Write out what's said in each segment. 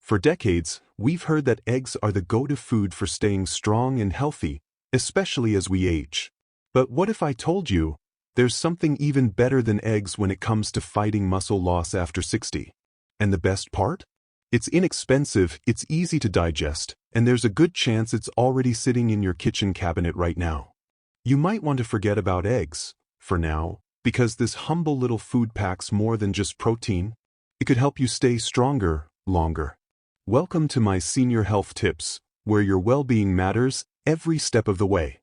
For decades, we've heard that eggs are the go-to food for staying strong and healthy, especially as we age. But what if I told you there's something even better than eggs when it comes to fighting muscle loss after 60? And the best part? It's inexpensive, it's easy to digest, and there's a good chance it's already sitting in your kitchen cabinet right now. You might want to forget about eggs, for now, because this humble little food packs more than just protein. It could help you stay stronger, longer. Welcome to my Senior Health Tips, where your well-being matters every step of the way.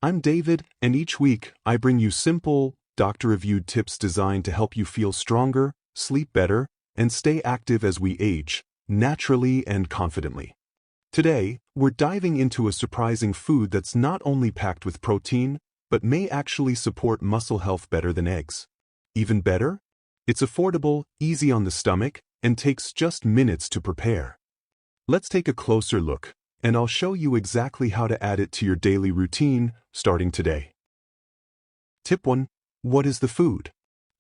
I'm David, and each week I bring you simple, doctor-reviewed tips designed to help you feel stronger, sleep better, and stay active as we age, naturally and confidently. Today, we're diving into a surprising food that's not only packed with protein, but may actually support muscle health better than eggs. Even better? It's affordable, easy on the stomach, and takes just minutes to prepare. Let's take a closer look, and I'll show you exactly how to add it to your daily routine, starting today. Tip 1. What is the food?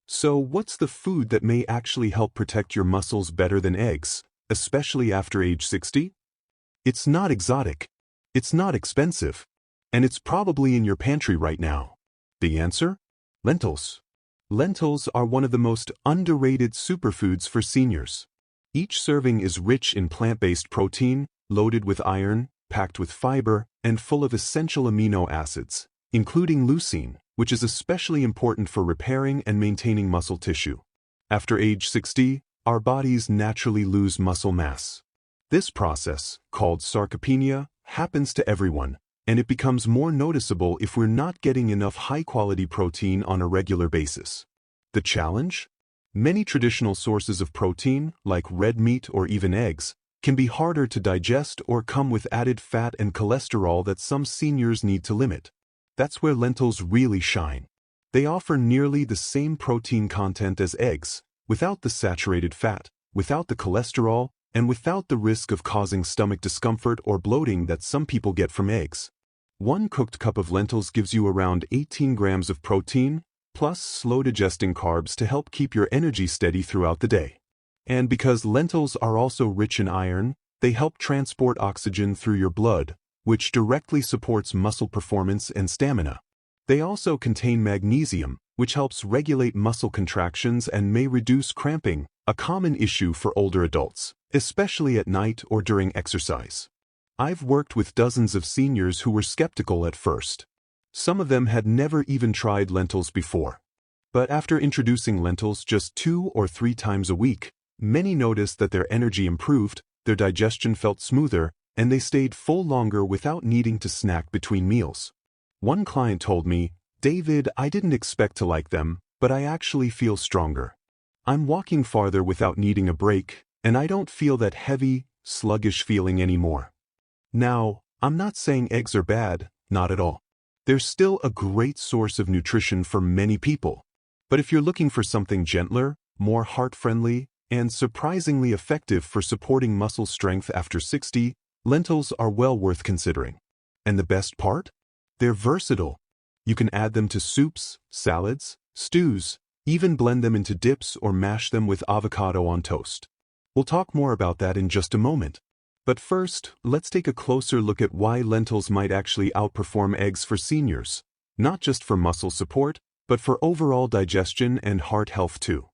So, what's the food that may actually help protect your muscles better than eggs, especially after age 60? It's not exotic, it's not expensive, and it's probably in your pantry right now. The answer? Lentils. Lentils are one of the most underrated superfoods for seniors. Each serving is rich in plant-based protein, loaded with iron, packed with fiber, and full of essential amino acids, including leucine, which is especially important for repairing and maintaining muscle tissue. After age 60, our bodies naturally lose muscle mass. This process, called sarcopenia, happens to everyone, and it becomes more noticeable if we're not getting enough high-quality protein on a regular basis. The challenge? Many traditional sources of protein, like red meat or even eggs, can be harder to digest or come with added fat and cholesterol that some seniors need to limit. That's where lentils really shine. They offer nearly the same protein content as eggs, without the saturated fat, without the cholesterol, and without the risk of causing stomach discomfort or bloating that some people get from eggs. One cooked cup of lentils gives you around 18 grams of protein, plus slow-digesting carbs to help keep your energy steady throughout the day. And because lentils are also rich in iron, they help transport oxygen through your blood, which directly supports muscle performance and stamina. They also contain magnesium, which helps regulate muscle contractions and may reduce cramping, a common issue for older adults, especially at night or during exercise. I've worked with dozens of seniors who were skeptical at first. Some of them had never even tried lentils before. But after introducing lentils just 2 or 3 times a week, many noticed that their energy improved, their digestion felt smoother, and they stayed full longer without needing to snack between meals. One client told me, "David, I didn't expect to like them, but I actually feel stronger. I'm walking farther without needing a break, and I don't feel that heavy, sluggish feeling anymore." Now, I'm not saying eggs are bad, not at all. They're still a great source of nutrition for many people. But if you're looking for something gentler, more heart-friendly, and surprisingly effective for supporting muscle strength after 60, lentils are well worth considering. And the best part? They're versatile. You can add them to soups, salads, stews, even blend them into dips or mash them with avocado on toast. We'll talk more about that in just a moment. But first, let's take a closer look at why lentils might actually outperform eggs for seniors, not just for muscle support, but for overall digestion and heart health too.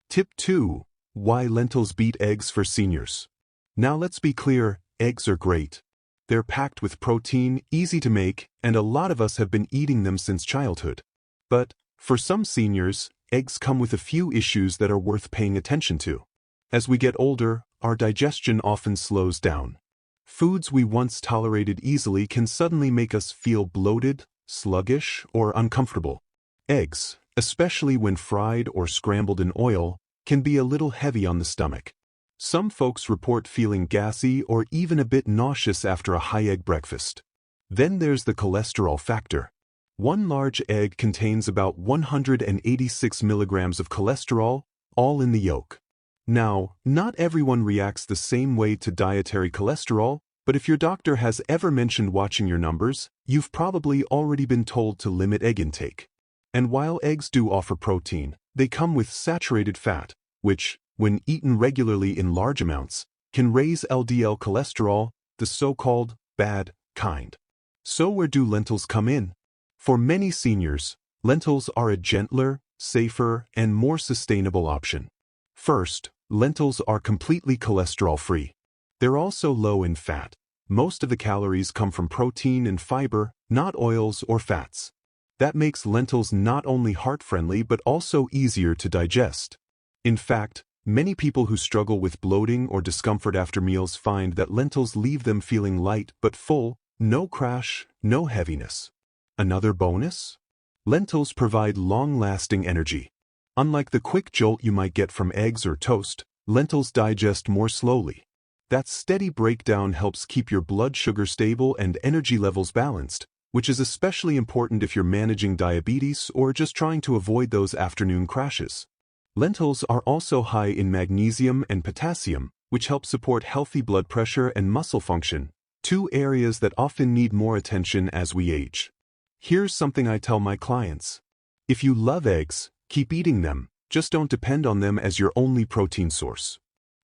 Tip 2. Why lentils beat eggs for seniors. Now let's be clear, eggs are great. They're packed with protein, easy to make, and a lot of us have been eating them since childhood. But, for some seniors, eggs come with a few issues that are worth paying attention to. As we get older, our digestion often slows down. Foods we once tolerated easily can suddenly make us feel bloated, sluggish, or uncomfortable. Eggs, especially when fried or scrambled in oil, can be a little heavy on the stomach. Some folks report feeling gassy or even a bit nauseous after a high egg breakfast. Then there's the cholesterol factor. One large egg contains about 186 milligrams of cholesterol, all in the yolk. Now, not everyone reacts the same way to dietary cholesterol, but if your doctor has ever mentioned watching your numbers, you've probably already been told to limit egg intake. And while eggs do offer protein, they come with saturated fat, which, when eaten regularly in large amounts, can raise LDL cholesterol, the so-called bad kind. So where do lentils come in? For many seniors, lentils are a gentler, safer, and more sustainable option. First, lentils are completely cholesterol-free. They're also low in fat. Most of the calories come from protein and fiber, not oils or fats. That makes lentils not only heart-friendly but also easier to digest. In fact, many people who struggle with bloating or discomfort after meals find that lentils leave them feeling light but full, no crash, no heaviness. Another bonus? Lentils provide long-lasting energy. Unlike the quick jolt you might get from eggs or toast, lentils digest more slowly. That steady breakdown helps keep your blood sugar stable and energy levels balanced, which is especially important if you're managing diabetes or just trying to avoid those afternoon crashes. Lentils are also high in magnesium and potassium, which help support healthy blood pressure and muscle function, two areas that often need more attention as we age. Here's something I tell my clients. If you love eggs, keep eating them, just don't depend on them as your only protein source.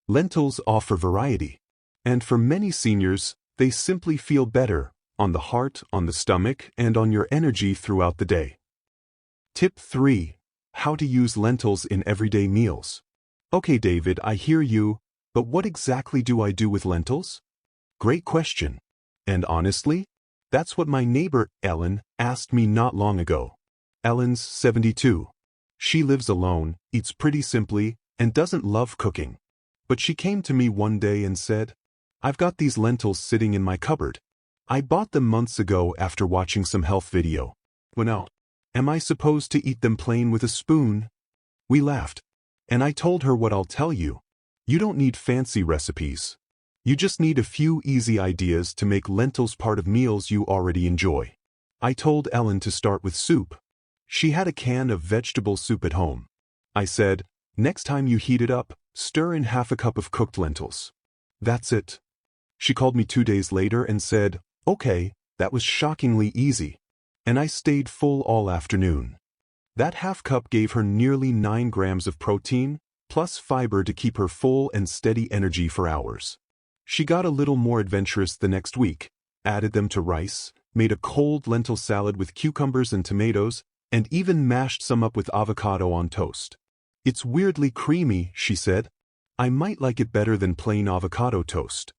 Lentils offer variety. And for many seniors, they simply feel better on the heart, on the stomach, and on your energy throughout the day. Tip 3. How to use lentils in everyday meals. Okay, David, I hear you, but what exactly do I do with lentils? Great question. And honestly, that's what my neighbor, Ellen, asked me not long ago. Ellen's 72. She lives alone, eats pretty simply, and doesn't love cooking. But she came to me one day and said, "I've got these lentils sitting in my cupboard. I bought them months ago after watching some health video. Well now, am I supposed to eat them plain with a spoon?" We laughed. And I told her what I'll tell you. You don't need fancy recipes. You just need a few easy ideas to make lentils part of meals you already enjoy. I told Ellen to start with soup. She had a can of vegetable soup at home. I said, "Next time you heat it up, stir in half a cup of cooked lentils." That's it. She called me 2 days later and said, "Okay, that was shockingly easy." And I stayed full all afternoon. That half cup gave her nearly 9 grams of protein, plus fiber to keep her full and steady energy for hours. She got a little more adventurous the next week, added them to rice, made a cold lentil salad with cucumbers and tomatoes, and even mashed some up with avocado on toast. "It's weirdly creamy," she said. "I might like it better than plain avocado toast."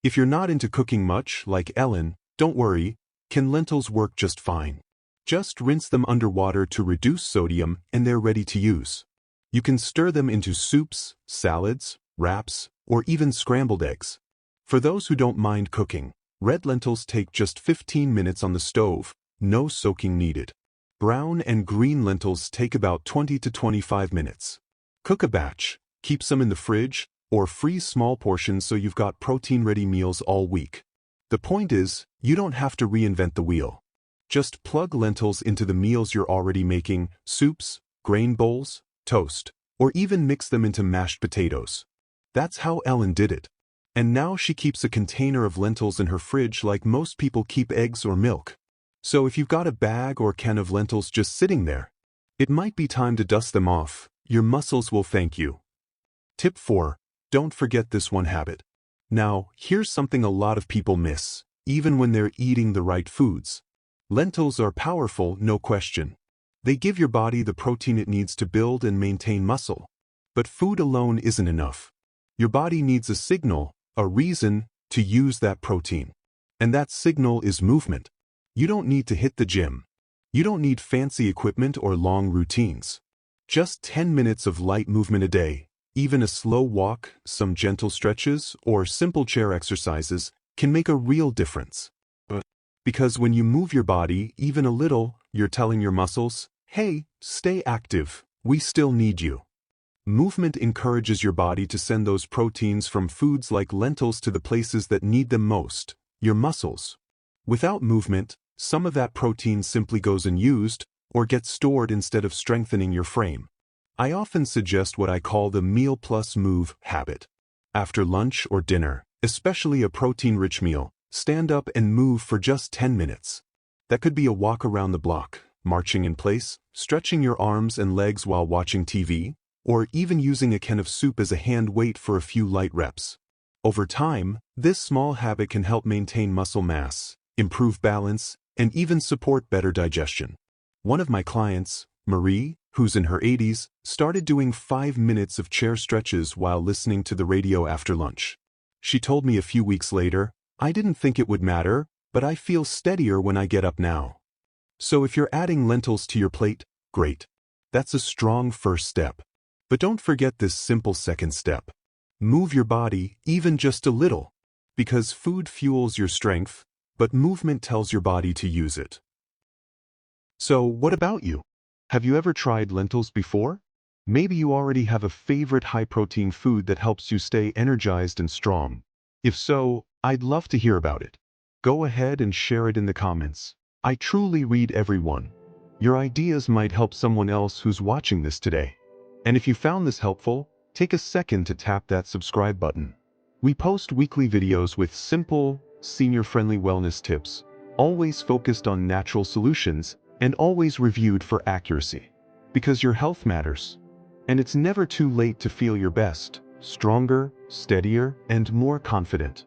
If you're not into cooking much, like Ellen, don't worry, lentils work just fine. Just rinse them under water to reduce sodium and they're ready to use. You can stir them into soups, salads, wraps, or even scrambled eggs. For those who don't mind cooking, red lentils take just 15 minutes on the stove, no soaking needed. Brown and green lentils take about 20 to 25 minutes. Cook a batch, keep some in the fridge, or freeze small portions so you've got protein-ready meals all week. The point is, you don't have to reinvent the wheel. Just plug lentils into the meals you're already making, soups, grain bowls, toast, or even mix them into mashed potatoes. That's how Ellen did it. And now she keeps a container of lentils in her fridge like most people keep eggs or milk. So if you've got a bag or can of lentils just sitting there, it might be time to dust them off. Your muscles will thank you. Tip 4. Don't forget this one habit. Now, here's something a lot of people miss, even when they're eating the right foods. Lentils are powerful, no question. They give your body the protein it needs to build and maintain muscle. But food alone isn't enough. Your body needs a signal, a reason, to use that protein. And that signal is movement. You don't need to hit the gym. You don't need fancy equipment or long routines. Just 10 minutes of light movement a day, even a slow walk, some gentle stretches, or simple chair exercises, can make a real difference. Because when you move your body, even a little, you're telling your muscles, "Hey, stay active, we still need you." Movement encourages your body to send those proteins from foods like lentils to the places that need them most, your muscles. Without movement, some of that protein simply goes unused, or gets stored instead of strengthening your frame. I often suggest what I call the meal plus move habit. After lunch or dinner, especially a protein-rich meal, stand up and move for just 10 minutes. That could be a walk around the block, marching in place, stretching your arms and legs while watching TV, or even using a can of soup as a hand weight for a few light reps. Over time, this small habit can help maintain muscle mass, improve balance, and even support better digestion. One of my clients, Marie, who's in her 80s, started doing 5 minutes of chair stretches while listening to the radio after lunch. She told me a few weeks later, "I didn't think it would matter, but I feel steadier when I get up now." So if you're adding lentils to your plate, great. That's a strong first step. But don't forget this simple second step. Move your body, even just a little. Because food fuels your strength, but movement tells your body to use it. So what about you? Have you ever tried lentils before? Maybe you already have a favorite high-protein food that helps you stay energized and strong. If so, I'd love to hear about it. Go ahead and share it in the comments. I truly read everyone. Your ideas might help someone else who's watching this today. And if you found this helpful, take a second to tap that subscribe button. We post weekly videos with simple, senior-friendly wellness tips, always focused on natural solutions and always reviewed for accuracy. Because your health matters. And it's never too late to feel your best, stronger, steadier, and more confident.